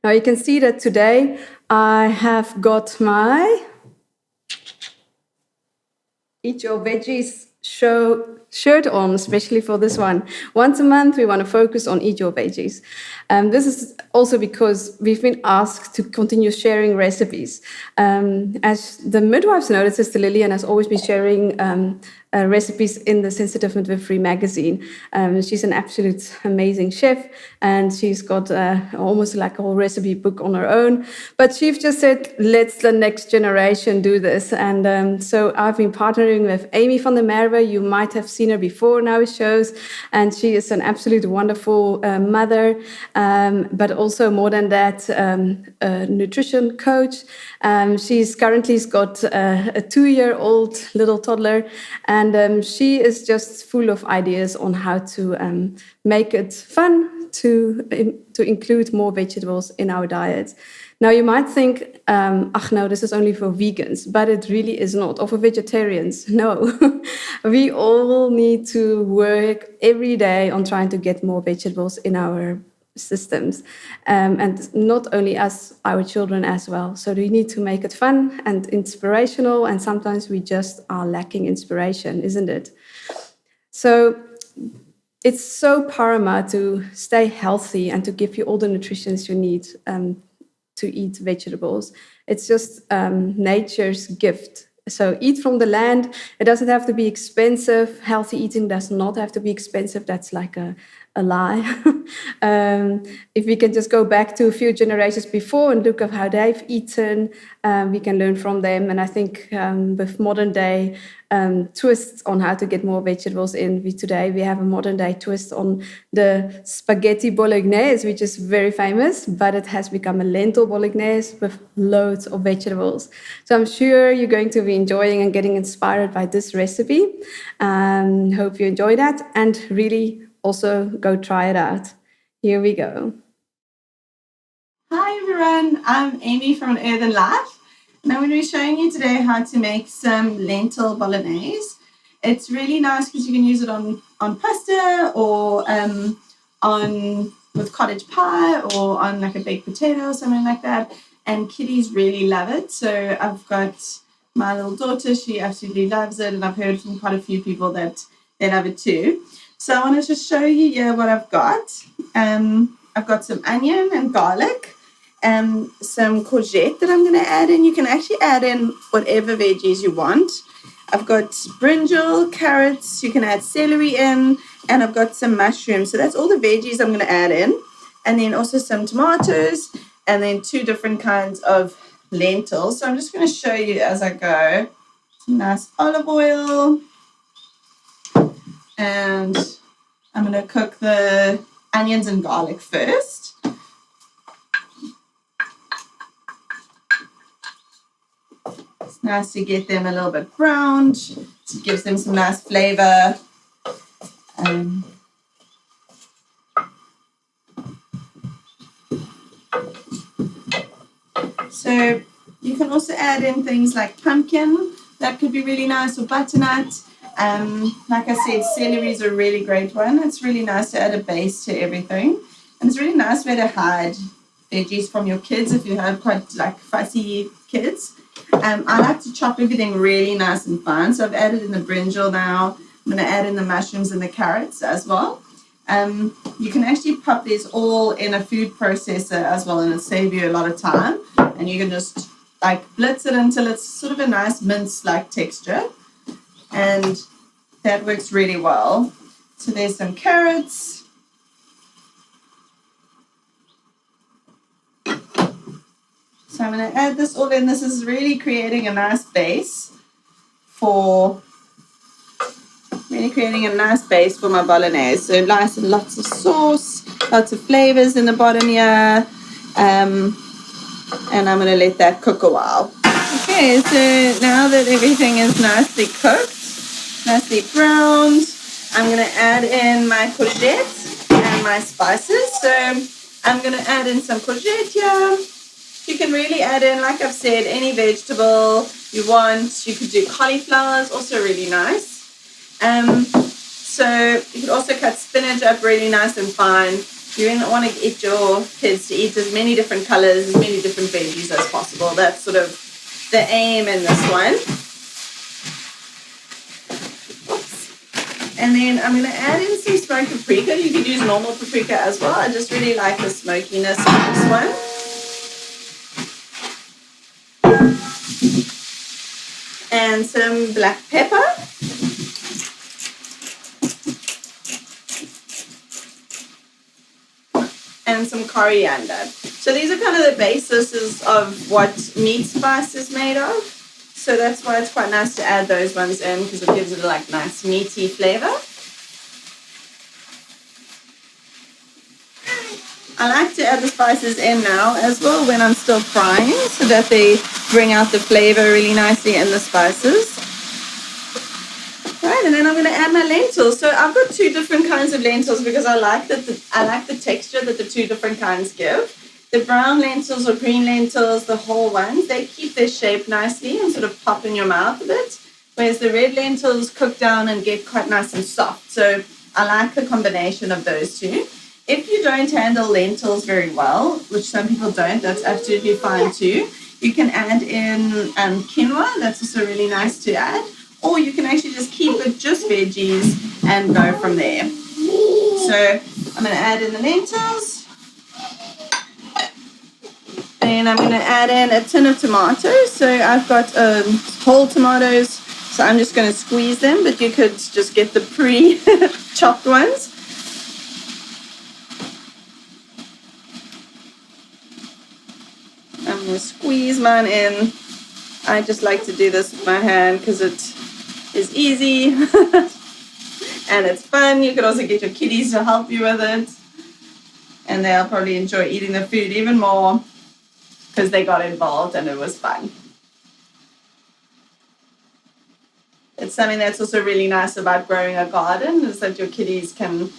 Now you can see that today I have got my Eat Your Veggies shirt on, especially for this one. Once a month, we want to focus on Eat Your Veggies. This is also because we've been asked to continue sharing recipes. As the midwives know, Sister Lillian has always been sharing recipes in the Sensitive Midwifery magazine. She's an absolute amazing chef, and she's got almost like a whole recipe book on her own. But she's just said, let the next generation do this. And so I've been partnering with Amy Van Der Merwe. You might have seen her before in our shows, and she is an absolute wonderful mother, but also more than that, a nutrition coach. She's currently got a 2-year-old little toddler, and she is just full of ideas on how to make it fun to include more vegetables in our diet. Now, you might think, no, this is only for vegans, but it really is not, or for vegetarians. No, we all need to work every day on trying to get more vegetables in our systems, and not only us, our children as well. So we need to make it fun and inspirational, and sometimes we just are lacking inspiration, isn't it? So it's so paramount to stay healthy and to give you all the nutrition you need to eat vegetables. It's just nature's gift. So eat from the land. It doesn't have to be expensive. Healthy eating does not have to be expensive. That's like a lie. If we can just go back to a few generations before and look at how they've eaten, we can learn from them. And I think with modern day twists on how to get more vegetables in, today we have a modern day twist on the spaghetti bolognese, which is very famous, but it has become a lentil bolognese with loads of vegetables. So I'm sure you're going to be enjoying and getting inspired by this recipe. Hope you enjoy that, and really also go try it out. Here we go. Hi everyone, I'm Amy from An Earthen Life, and I'm going to be showing you today how to make some lentil bolognese. It's really nice because you can use it on pasta or with cottage pie or on like a baked potato or something like that, and kiddies really love it. So I've got my little daughter, she absolutely loves it, and I've heard from quite a few people that they love it too. So I want to just show you here what I've got. I've got some onion and garlic, some courgette that I'm going to add in. You can actually add in whatever veggies you want. I've got brinjal, carrots, you can add celery in, and I've got some mushrooms. So that's all the veggies I'm going to add in. And then also some tomatoes, and then 2 different kinds of lentils. So I'm just going to show you as I go. Some nice olive oil. And I'm going to cook the onions and garlic first. It's nice to get them a little bit browned. It gives them some nice flavor. So you can also add in things like pumpkin. That could be really nice, or butternut. Like I said, celery is a really great one. It's really nice to add a base to everything. And it's a really nice way to hide veggies from your kids if you have quite like fussy kids. I like to chop everything really nice and fine. So I've added in the brinjal now. I'm going to add in the mushrooms and the carrots as well. You can actually pop these all in a food processor as well, and it'll save you a lot of time. And you can just like blitz it until it's sort of a nice mince-like texture. And that works really well. So there's some carrots. So I'm going to add this all in. This is really creating a nice base for my bolognese. So nice and lots of sauce, lots of flavors in the bottom here. And I'm going to let that cook a while. Okay, so now that everything is nicely cooked, nicely browned, I'm going to add in my courgette and my spices. So I'm going to add in some courgette here. You can really add in, like I've said, any vegetable you want. You could do cauliflower, it's also really nice. So you could also cut spinach up really nice and fine. You want to get your kids to eat as many different colors, as many different veggies as possible. That's sort of the aim in this one. Oops. And then I'm going to add in some smoked paprika. You could use normal paprika as well. I just really like the smokiness of this one. And some black pepper. And some coriander. So these are kind of the basis of what meat spice is made of. So that's why it's quite nice to add those ones in, because it gives it a like nice meaty flavor. I like to add the spices in now as well when I'm still frying, so that they bring out the flavor really nicely in the spices. Right, and then I'm going to add my lentils. So I've got two different kinds of lentils because I like the texture that the two different kinds give. The brown lentils or green lentils, the whole ones, they keep their shape nicely and sort of pop in your mouth a bit. Whereas the red lentils cook down and get quite nice and soft. So I like the combination of those two. If you don't handle lentils very well, which some people don't, that's absolutely fine too. You can add in quinoa. That's also really nice to add. Or you can actually just keep it just veggies and go from there. So I'm going to add in the lentils. And I'm going to add in a tin of tomatoes. So I've got whole tomatoes. So I'm just going to squeeze them, but you could just get the pre-chopped ones. I'm going to squeeze mine in. I just like to do this with my hand because it is easy and it's fun. You could also get your kiddies to help you with it, and they'll probably enjoy eating the food even more because they got involved and it was fun. It's something that's also really nice about growing a garden, is that your kiddies can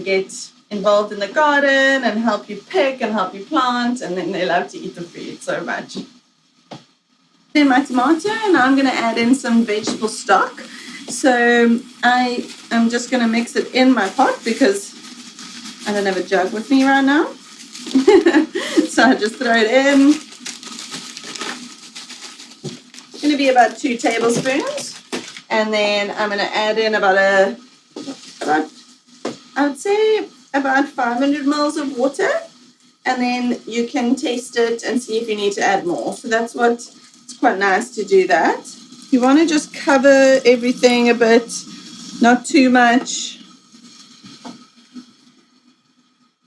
get involved in the garden and help you pick and help you plant, and then they love to eat the food so much. In my tomato, and I'm going to add in some vegetable stock. So I am just going to mix it in my pot because I don't have a jug with me right now. So I just throw it in. It's going to be about 2 tablespoons. And then I'm going to add in I would say about 500 mils of water. And then you can taste it and see if you need to add more. So that's what, it's quite nice to do that. You want to just cover everything a bit, not too much.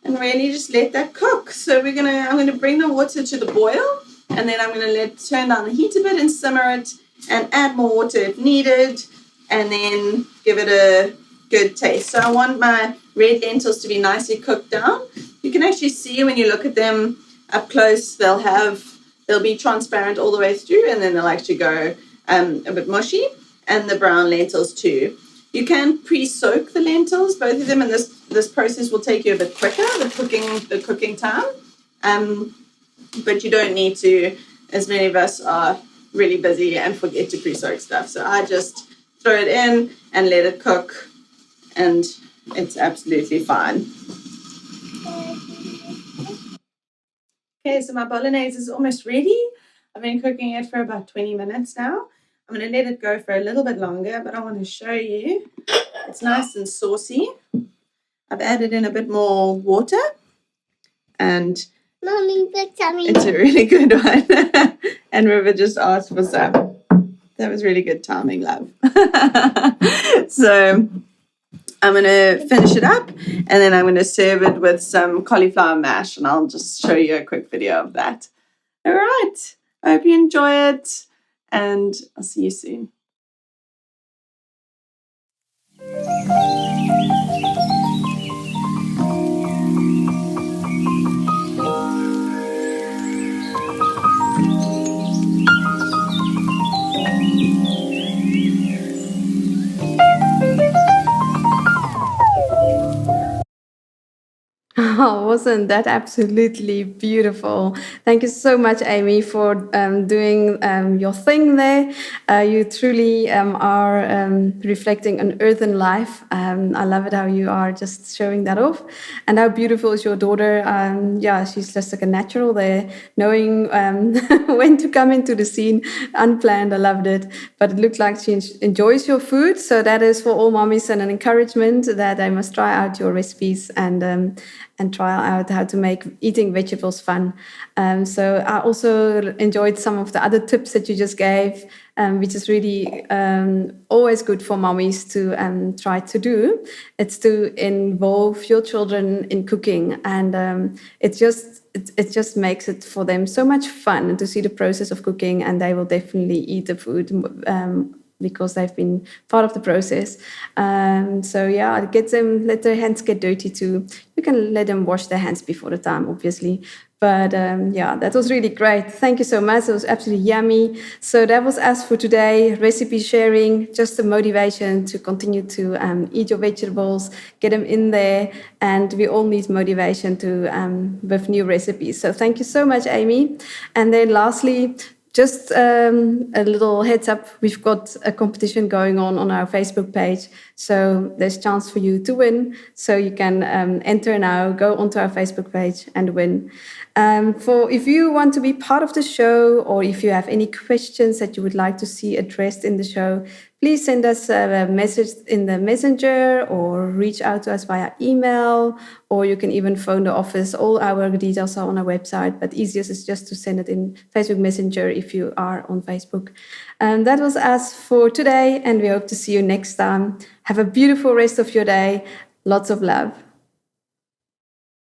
And really just let that cook. So I'm going to bring the water to the boil, and then I'm going to turn down the heat a bit and simmer it and add more water if needed, and then give it a good taste. So I want my red lentils to be nicely cooked down. You can actually see when you look at them up close, they'll be transparent all the way through, and then they'll actually go a bit mushy, and the brown lentils too. You can pre-soak the lentils, both of them, and this process will take you a bit quicker, the cooking time. But you don't need to, as many of us are really busy and forget to pre-soak stuff. So I just throw it in and let it cook, and it's absolutely fine. Okay, so my bolognese is almost ready. I've been cooking it for about 20 minutes now. I'm going to let it go for a little bit longer, but I want to show you. It's nice and saucy. I've added in a bit more water, and Mommy, good tummy. it's a really good one. And River just asked for some. That was really good timing, love. So I'm going to finish it up, and then I'm going to serve it with some cauliflower mash, and I'll just show you a quick video of that. All right. I hope you enjoy it, and I'll see you soon. Oh, wasn't that absolutely beautiful? Thank you so much, Amy, for doing your thing there. You truly are reflecting an earthen life. I love it how you are just showing that off. And how beautiful is your daughter? Yeah, she's just like a natural there, knowing when to come into the scene, unplanned. I loved it. But it looked like she enjoys your food. So that is for all mommies and an encouragement that they must try out your recipes and try out how to make eating vegetables fun. So I also enjoyed some of the other tips that you just gave, which is really always good for mommies to try to do. It's to involve your children in cooking, and it just makes it for them so much fun to see the process of cooking, and they will definitely eat the food because they've been part of the process. So yeah, let their hands get dirty too. You can let them wash their hands before the time, obviously. But yeah, that was really great. Thank you so much. It was absolutely yummy. So that was us for today. Recipe sharing, just a motivation to continue to eat your vegetables, get them in there. And we all need motivation to with new recipes. So thank you so much, Amy. And then lastly, just a little heads up, we've got a competition going on our Facebook page. So there's a chance for you to win. So you can enter now, go onto our Facebook page and win. If you want to be part of the show, or if you have any questions that you would like to see addressed in the show, please send us a message in the messenger or reach out to us via email, or you can even phone the office. All our details are on our website, but easiest is just to send it in Facebook Messenger if you are on Facebook. That was us for today, and we hope to see you next time. Have a beautiful rest of your day. Lots of love.